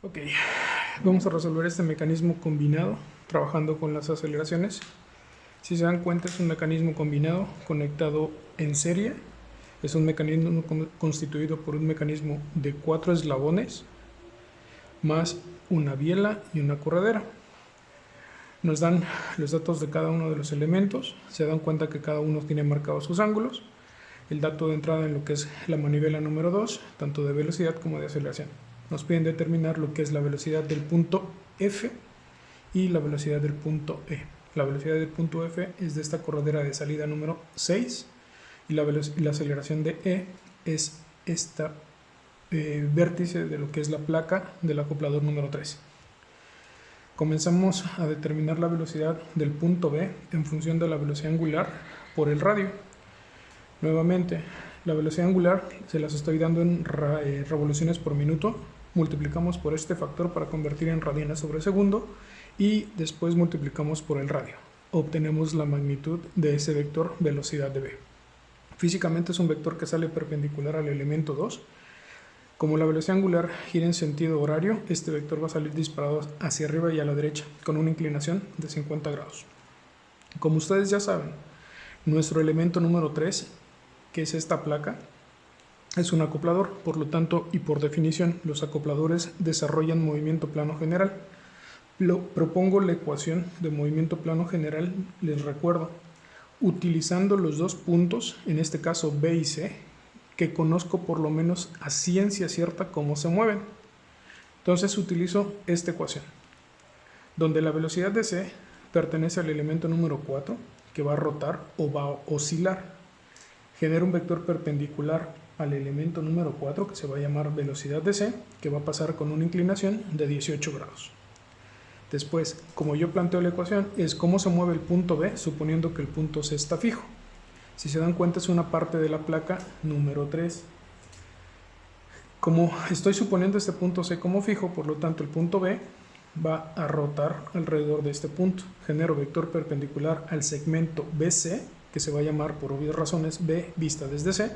Ok, vamos a resolver este mecanismo combinado trabajando con las aceleraciones. Si se dan cuenta, es un mecanismo combinado conectado en serie. Es un mecanismo constituido por un mecanismo de 4 eslabones más una biela y una corredera. Nos dan los datos de cada uno de los elementos. Se dan cuenta que cada uno tiene marcados sus ángulos. El dato de entrada en lo que es la manivela número 2, tanto de velocidad como de aceleración. Nos piden determinar lo que es la velocidad del punto F y la velocidad del punto E. La velocidad del punto F es de esta corredera de salida número 6 y la aceleración de E es esta vértice de lo que es la placa del acoplador número 3. Comenzamos a determinar la velocidad del punto B en función de la velocidad angular por el radio. Nuevamente, la velocidad angular se las estoy dando en revoluciones por minuto. Multiplicamos por este factor para convertir en radianes sobre segundo y después multiplicamos por el radio. Obtenemos la magnitud de ese vector velocidad de B. Físicamente es un vector que sale perpendicular al elemento 2. Como la velocidad angular gira en sentido horario, este vector va a salir disparado hacia arriba y a la derecha con una inclinación de 50 grados. Como ustedes ya saben, nuestro elemento número 3, que es esta placa, es un acoplador, por lo tanto y por definición los acopladores desarrollan movimiento plano general. Propongo la ecuación de movimiento plano general, les recuerdo, utilizando los dos puntos, en este caso B y C, que conozco por lo menos a ciencia cierta cómo se mueven. Entonces utilizo esta ecuación, donde la velocidad de C pertenece al elemento número 4, que va a rotar o va a oscilar. Genera un vector perpendicular al elemento número 4, que se va a llamar velocidad de C, que va a pasar con una inclinación de 18 grados. Después, como yo planteo la ecuación, es cómo se mueve el punto B, suponiendo que el punto C está fijo. Si se dan cuenta, es una parte de la placa número 3. Como estoy suponiendo este punto C como fijo, por lo tanto el punto B va a rotar alrededor de este punto. Genero vector perpendicular al segmento BC, que se va a llamar por obvias razones B vista desde C,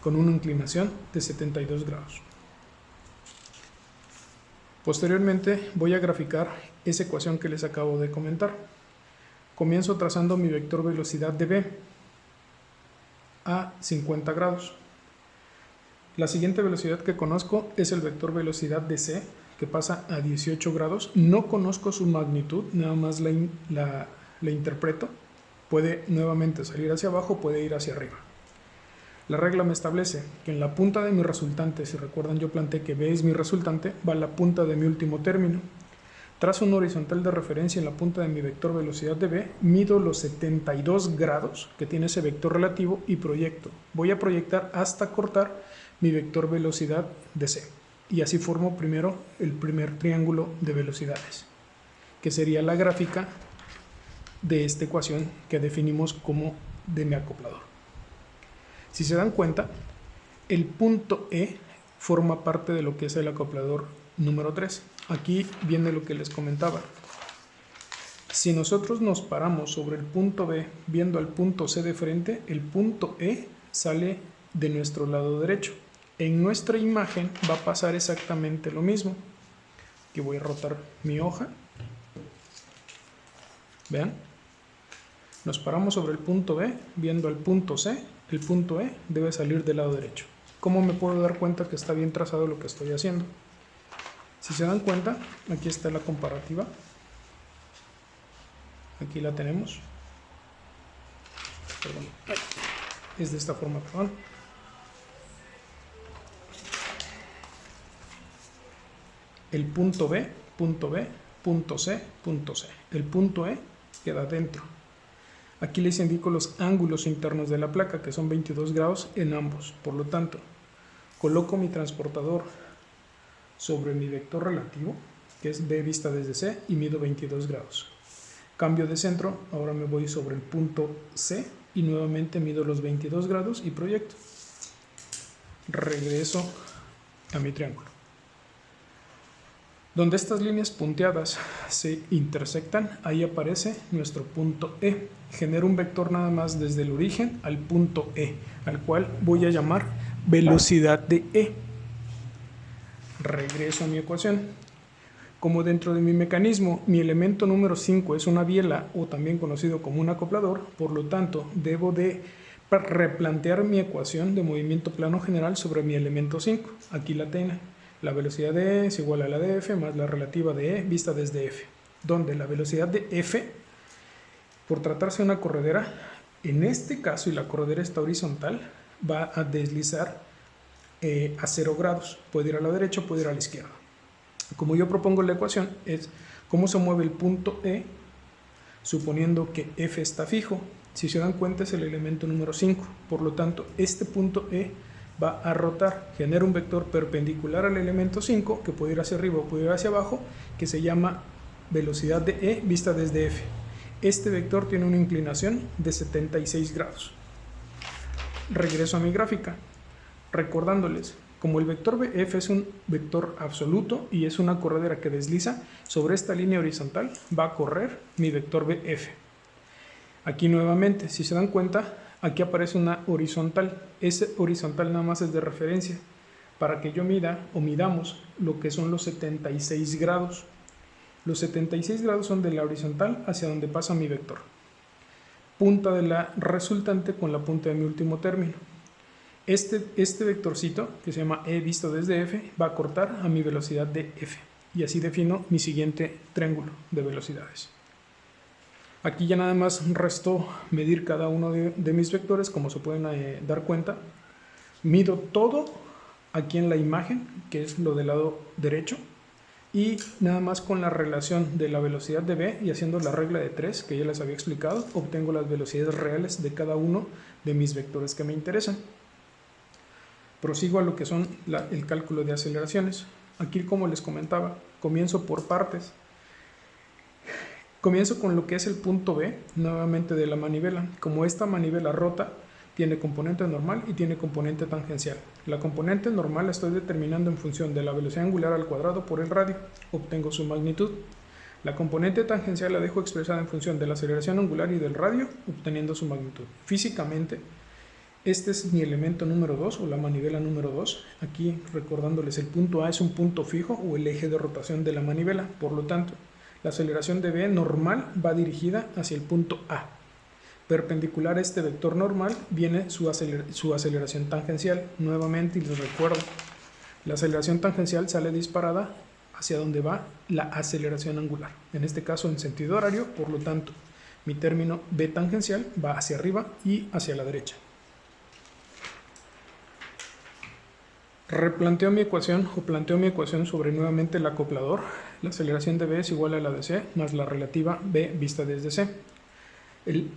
con una inclinación de 72 grados. Posteriormente voy a graficar esa ecuación que les acabo de comentar. Comienzo trazando mi vector velocidad de B a 50 grados. La siguiente velocidad que conozco es el vector velocidad de C, que pasa a 18 grados. No conozco su magnitud, nada más la interpreto. Puede nuevamente salir hacia abajo, puede ir hacia arriba. La regla me establece que en la punta de mi resultante, si recuerdan yo planteé que B es mi resultante, va a la punta de mi último término. Trazo un horizontal de referencia en la punta de mi vector velocidad de B, mido los 72 grados que tiene ese vector relativo y proyecto. Voy a proyectar hasta cortar mi vector velocidad de C. Y así formo primero el primer triángulo de velocidades, que sería la gráfica de esta ecuación que definimos como de mi acoplador. Si se dan cuenta, el punto E forma parte de lo que es el acoplador número 3. Aquí viene lo que les comentaba. Si nosotros nos paramos sobre el punto B viendo al punto C de frente, el punto E sale de nuestro lado derecho. En nuestra imagen va a pasar exactamente lo mismo. Aquí voy a rotar mi hoja. Vean. Nos paramos sobre el punto B viendo al punto C. El punto E debe salir del lado derecho. ¿Cómo me puedo dar cuenta que está bien trazado lo que estoy haciendo? Si se dan cuenta, aquí está la comparativa. Aquí la tenemos. Perdón. Es de esta forma, perdón. El punto B, punto B, punto C, punto C. El punto E queda dentro. Aquí les indico los ángulos internos de la placa, que son 22 grados en ambos. Por lo tanto, coloco mi transportador sobre mi vector relativo, que es B vista desde C, y mido 22 grados. Cambio de centro, ahora me voy sobre el punto C y nuevamente mido los 22 grados y proyecto. Regreso a mi triángulo. Donde estas líneas punteadas se intersectan, ahí aparece nuestro punto E. Genero un vector nada más desde el origen al punto E, al cual voy a llamar velocidad de E. Regreso a mi ecuación. Como dentro de mi mecanismo mi elemento número 5 es una biela o también conocido como un acoplador, por lo tanto debo de replantear mi ecuación de movimiento plano general sobre mi elemento 5. Aquí la tienen. La velocidad de E es igual a la de F más la relativa de E vista desde F, donde la velocidad de F, por tratarse de una corredera, en este caso, y la corredera está horizontal, va a deslizar a 0 grados. Puede ir a la derecha o puede ir a la izquierda. Como yo propongo la ecuación, es cómo se mueve el punto E, suponiendo que F está fijo. Si se dan cuenta, es el elemento número 5. Por lo tanto, este punto E va a rotar, genera un vector perpendicular al elemento 5, que puede ir hacia arriba o puede ir hacia abajo, que se llama velocidad de E vista desde F. Este vector tiene una inclinación de 76 grados. Regreso a mi gráfica, recordándoles, como el vector BF es un vector absoluto y es una corredera que desliza, sobre esta línea horizontal va a correr mi vector BF. Aquí nuevamente, si se dan cuenta, aquí aparece una horizontal. Ese horizontal nada más es de referencia para que yo mida o midamos lo que son los 76 grados. Los 76 grados son de la horizontal hacia donde pasa mi vector. Punta de la resultante con la punta de mi último término. Este vectorcito, que se llama E visto desde F, va a cortar a mi velocidad de F. Y así defino mi siguiente triángulo de velocidades. Aquí ya nada más restó medir cada uno de mis vectores, como se pueden dar cuenta. Mido todo aquí en la imagen, que es lo del lado derecho, y nada más con la relación de la velocidad de B y haciendo la regla de 3, que ya les había explicado, obtengo las velocidades reales de cada uno de mis vectores que me interesan. Prosigo a lo que son el cálculo de aceleraciones. Aquí, como les comentaba, comienzo por partes. Comienzo con lo que es el punto B, nuevamente de la manivela. Como esta manivela rota, tiene componente normal y tiene componente tangencial. La componente normal la estoy determinando en función de la velocidad angular al cuadrado por el radio. Obtengo su magnitud. La componente tangencial la dejo expresada en función de la aceleración angular y del radio, obteniendo su magnitud. Físicamente, este es mi elemento número 2 o la manivela número 2. Aquí recordándoles, el punto A es un punto fijo o el eje de rotación de la manivela. Por lo tanto, la aceleración de B normal va dirigida hacia el punto A. Perpendicular a este vector normal viene su aceleración tangencial. Nuevamente, y les recuerdo, la aceleración tangencial sale disparada hacia donde va la aceleración angular. En este caso en sentido horario, por lo tanto, mi término B tangencial va hacia arriba y hacia la derecha. Replanteo mi ecuación o planteo mi ecuación sobre nuevamente el acoplador. La aceleración de B es igual a la de C más la relativa B vista desde C. El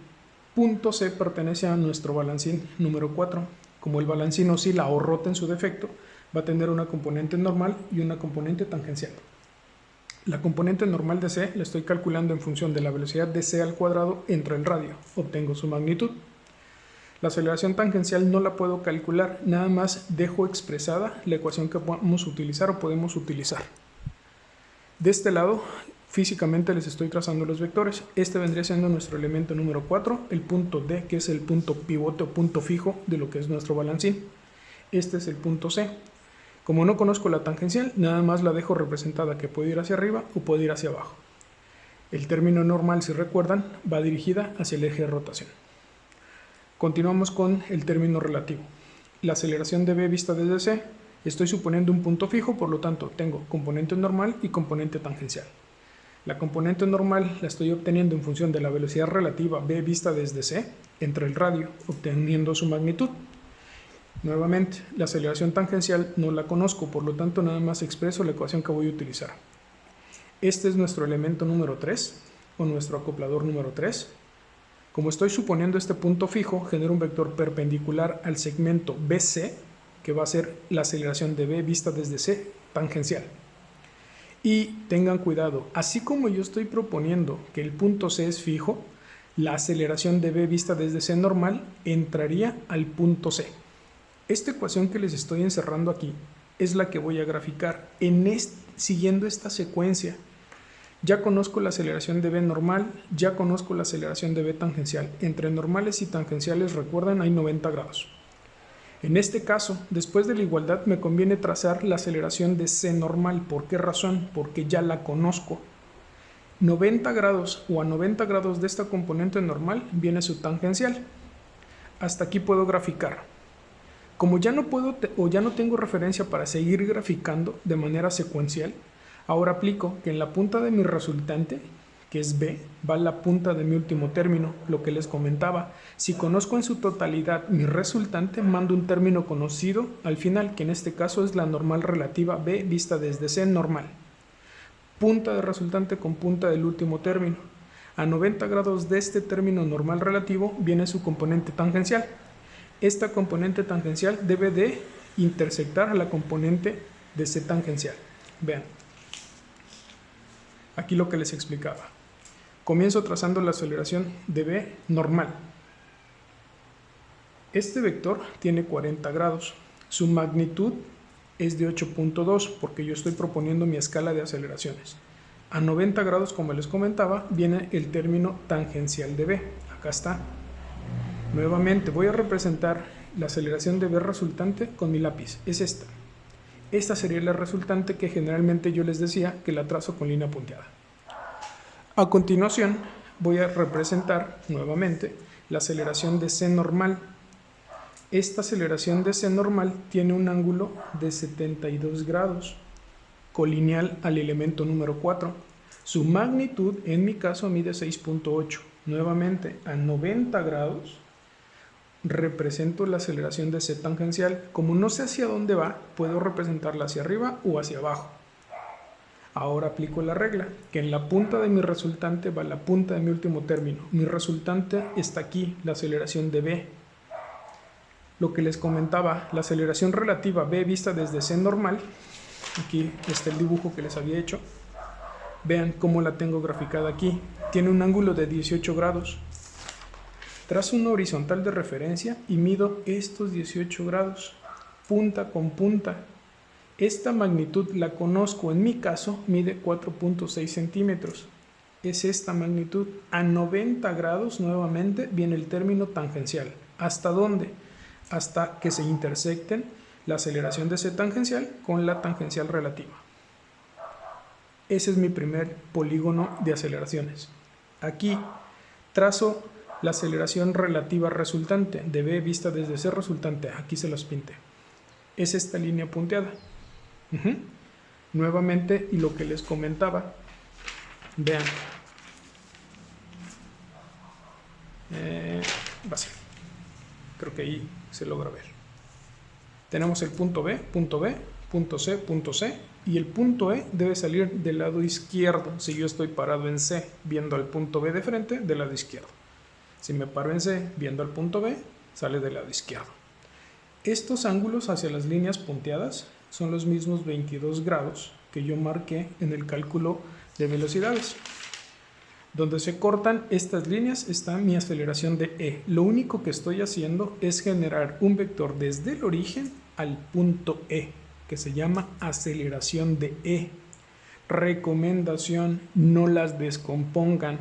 punto C pertenece a nuestro balancín número 4. Como el balancín oscila o rota en su defecto, va a tener una componente normal y una componente tangencial. La componente normal de C la estoy calculando en función de la velocidad de C al cuadrado entre el radio. Obtengo su magnitud. La aceleración tangencial no la puedo calcular, nada más dejo expresada la ecuación que podemos utilizar o podemos utilizar. De este lado, físicamente les estoy trazando los vectores. Este vendría siendo nuestro elemento número 4, el punto D, que es el punto pivote o punto fijo de lo que es nuestro balancín. Este es el punto C. Como no conozco la tangencial, nada más la dejo representada, que puede ir hacia arriba o puede ir hacia abajo. El término normal, si recuerdan, va dirigida hacia el eje de rotación. Continuamos con el término relativo. La aceleración de B vista desde C, estoy suponiendo un punto fijo, por lo tanto tengo componente normal y componente tangencial. La componente normal la estoy obteniendo en función de la velocidad relativa B vista desde C entre el radio, obteniendo su magnitud. Nuevamente, la aceleración tangencial no la conozco, por lo tanto nada más expreso la ecuación que voy a utilizar. Este es nuestro elemento número 3 o nuestro acoplador número 3. Como estoy suponiendo este punto fijo, genero un vector perpendicular al segmento BC, que va a ser la aceleración de B vista desde C tangencial. Y tengan cuidado, así como yo estoy proponiendo que el punto C es fijo, la aceleración de B vista desde C normal entraría al punto C. Esta ecuación que les estoy encerrando aquí es la que voy a graficar siguiendo esta secuencia. Ya conozco la aceleración de B normal, ya conozco la aceleración de B tangencial. Entre normales y tangenciales, recuerdan, hay 90 grados. En este caso, después de la igualdad me conviene trazar la aceleración de C normal. ¿Por qué razón? Porque ya la conozco. 90 grados o a 90 grados de esta componente normal viene su tangencial. Hasta aquí puedo graficar. Como ya no puedo o ya no tengo referencia para seguir graficando de manera secuencial, ahora aplico que en la punta de mi resultante, que es B, va la punta de mi último término, lo que les comentaba. Si conozco en su totalidad mi resultante, mando un término conocido al final, que en este caso es la normal relativa B vista desde C normal. Punta de resultante con punta del último término. A 90 grados de este término normal relativo viene su componente tangencial. Esta componente tangencial debe de intersectar a la componente de C tangencial. Vean, aquí lo que les explicaba. Comienzo trazando la aceleración de B normal. Este vector tiene 40 grados. Su magnitud es de 8.2 porque yo estoy proponiendo mi escala de aceleraciones. A 90 grados, como les comentaba, viene el término tangencial de B. Acá está. Nuevamente voy a representar la aceleración de B resultante con mi lápiz. Es esta. Esta sería la resultante que generalmente yo les decía que la trazo con línea punteada. A continuación voy a representar nuevamente la aceleración de C normal. Esta aceleración de C normal tiene un ángulo de 72 grados, colineal al elemento número 4. Su magnitud en mi caso mide 6.8. Nuevamente a 90 grados represento la aceleración de C tangencial. Como no sé hacia dónde va, puedo representarla hacia arriba o hacia abajo. Ahora aplico la regla, que en la punta de mi resultante va la punta de mi último término. Mi resultante está aquí, la aceleración de B. Lo que les comentaba, la aceleración relativa B vista desde C normal, aquí está el dibujo que les había hecho. Vean cómo la tengo graficada aquí. Tiene un ángulo de 18 grados. Trazo una horizontal de referencia y mido estos 18 grados, punta con punta. Esta magnitud la conozco, en mi caso mide 4.6 centímetros. Es esta magnitud. A 90 grados nuevamente viene el término tangencial. ¿Hasta dónde? Hasta que se intersecten la aceleración de C tangencial con la tangencial relativa. Ese es mi primer polígono de aceleraciones. Aquí trazo la aceleración relativa resultante de B vista desde C resultante. Aquí se los pinté. Es esta línea punteada. Nuevamente, y lo que les comentaba, vean. Creo que ahí se logra ver. Tenemos el punto B, punto C, y el punto E debe salir del lado izquierdo. Si yo estoy parado en C viendo al punto B de frente, del lado izquierdo. Si me paro en C viendo al punto B, sale del lado izquierdo. Estos ángulos hacia las líneas punteadas son los mismos 22 grados que yo marqué en el cálculo de velocidades. Donde se cortan estas líneas está mi aceleración de E. Lo único que estoy haciendo es generar un vector desde el origen al punto E, que se llama aceleración de E. Recomendación: no las descompongan.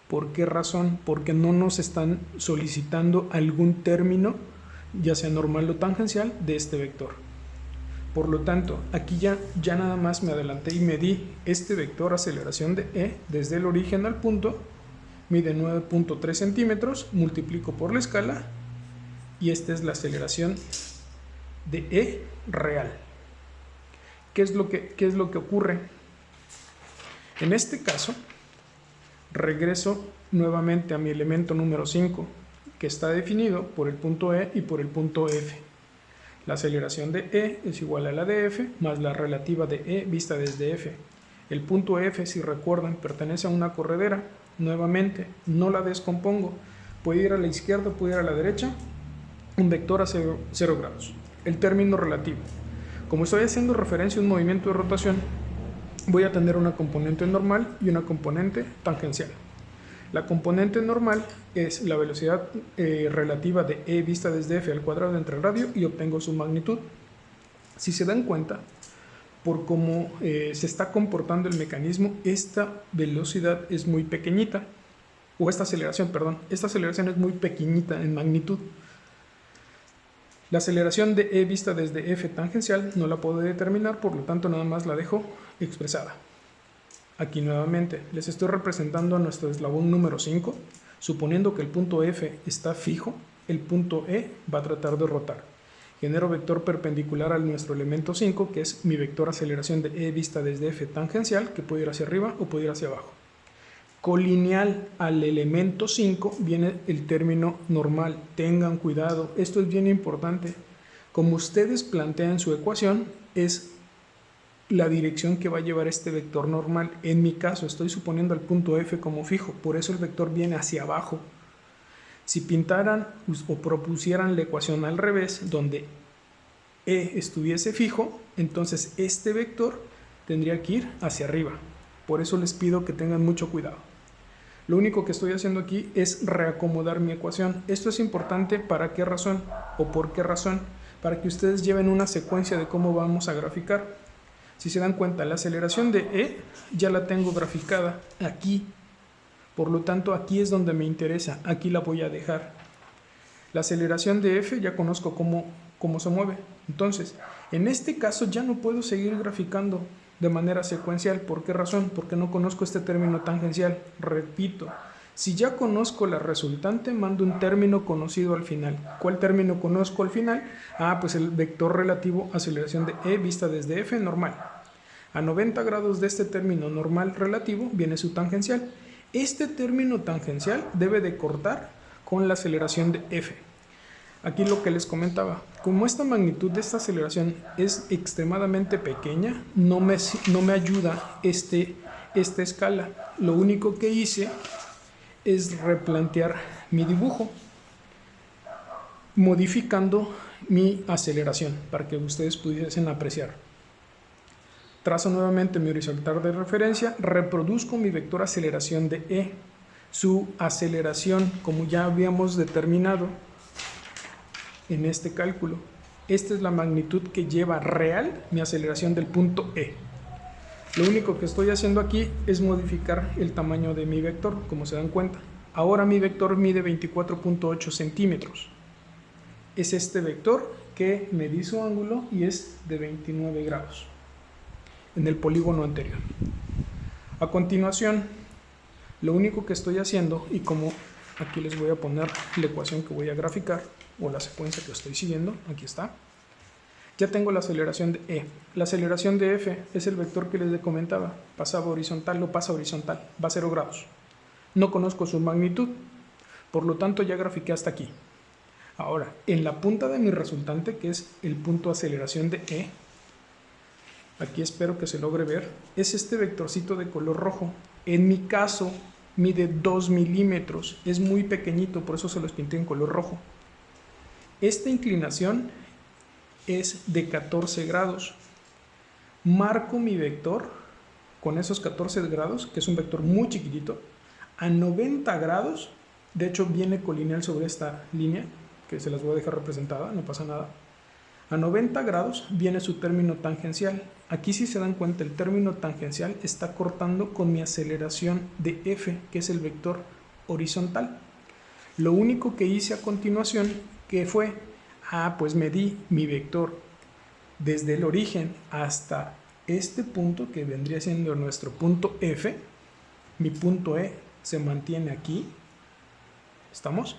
¿Por qué razón? Porque no nos están solicitando algún término, ya sea normal o tangencial, de este vector. Por lo tanto, aquí ya nada más me adelanté y medí este vector aceleración de E desde el origen al punto. Mide 9.3 centímetros, multiplico por la escala y esta es la aceleración de E real. ¿Qué es lo que ocurre? En este caso, regreso nuevamente a mi elemento número 5, que está definido por el punto E y por el punto F. La aceleración de E es igual a la de F más la relativa de E vista desde F. El punto F, si recuerdan, pertenece a una corredera. Nuevamente, no la descompongo. Puede ir a la izquierda, puede ir a la derecha. Un vector a 0 grados. El término relativo. Como estoy haciendo referencia a un movimiento de rotación, voy a tener una componente normal y una componente tangencial. La componente normal es la velocidad relativa de E vista desde F al cuadrado entre radio y obtengo su magnitud. Si se dan cuenta, por cómo se está comportando el mecanismo, esta velocidad es muy pequeñita, o esta aceleración es muy pequeñita en magnitud. La aceleración de E vista desde F tangencial no la puedo determinar, por lo tanto nada más la dejo expresada. Aquí nuevamente les estoy representando a nuestro eslabón número 5, suponiendo que el punto F está fijo, el punto E va a tratar de rotar. Genero vector perpendicular a nuestro elemento 5, que es mi vector aceleración de E vista desde F tangencial, que puede ir hacia arriba o puede ir hacia abajo. Colineal al elemento 5 viene el término normal. Tengan cuidado, esto es bien importante. Como ustedes plantean su ecuación, es la dirección que va a llevar este vector normal. En mi caso estoy suponiendo al punto F como fijo, por eso el vector viene hacia abajo. Si pintaran o propusieran la ecuación al revés, donde E estuviese fijo, entonces este vector tendría que ir hacia arriba. Por eso les pido que tengan mucho cuidado. Lo único que estoy haciendo aquí es reacomodar mi ecuación. Esto es importante, ¿para qué razón? ¿O por qué razón? Para que ustedes lleven una secuencia de cómo vamos a graficar. Si se dan cuenta, la aceleración de E ya la tengo graficada aquí. Por lo tanto, aquí es donde me interesa. Aquí la voy a dejar. La aceleración de F ya conozco cómo se mueve. Entonces, en este caso ya no puedo seguir graficando de manera secuencial. ¿Por qué razón? Porque no conozco este término tangencial. Repito, si ya conozco la resultante, mando un término conocido al final. ¿Cuál término conozco al final? Pues el vector relativo a aceleración de E vista desde F normal. A 90 grados de este término normal relativo viene su tangencial. Este término tangencial debe de cortar con la aceleración de F. Aquí lo que les comentaba, como esta magnitud de esta aceleración es extremadamente pequeña, no me ayuda esta escala. Lo único que hice es replantear mi dibujo, modificando mi aceleración para que ustedes pudiesen apreciar. Trazo nuevamente mi horizontal de referencia, reproduzco mi vector aceleración de E. Su aceleración, como ya habíamos determinado en este cálculo, esta es la magnitud que lleva real mi aceleración del punto E. Lo único que estoy haciendo aquí es modificar el tamaño de mi vector, como se dan cuenta. Ahora mi vector mide 24.8 centímetros. Es este vector que medí su ángulo y es de 29 grados en el polígono anterior. A continuación, lo único que estoy haciendo, y como aquí les voy a poner la ecuación que voy a graficar, o la secuencia que estoy siguiendo, aquí está. Ya tengo la aceleración de E. La aceleración de F es el vector que les comentaba. Pasaba horizontal, lo pasa horizontal, va a 0 grados. No conozco su magnitud, por lo tanto ya grafiqué hasta aquí. Ahora, en la punta de mi resultante, que es el punto de aceleración de E, aquí espero que se logre ver, es este vectorcito de color rojo. En mi caso, mide 2 milímetros, es muy pequeñito, por eso se los pinté en color rojo. Esta inclinación es de 14 grados. Marco mi vector con esos 14 grados, que es un vector muy chiquitito, a 90 grados, de hecho viene colineal sobre esta línea, que se las voy a dejar representada, no pasa nada. A 90 grados viene su término tangencial. Aquí, si se dan cuenta, el término tangencial está cortando con mi aceleración de F, que es el vector horizontal. Lo único que hice a continuación, que fue, pues medí mi vector desde el origen hasta este punto, que vendría siendo nuestro punto F. Mi punto E se mantiene aquí. ¿Estamos?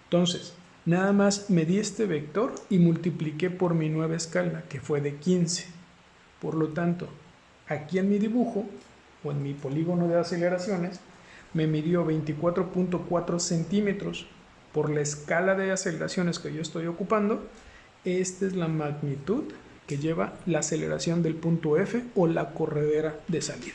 Entonces, nada más medí este vector y multipliqué por mi nueva escala, que fue de 15. Por lo tanto, aquí en mi dibujo, o en mi polígono de aceleraciones, me midió 24.4 centímetros. Por la escala de aceleraciones que yo estoy ocupando, esta es la magnitud que lleva la aceleración del punto F o la corredera de salida.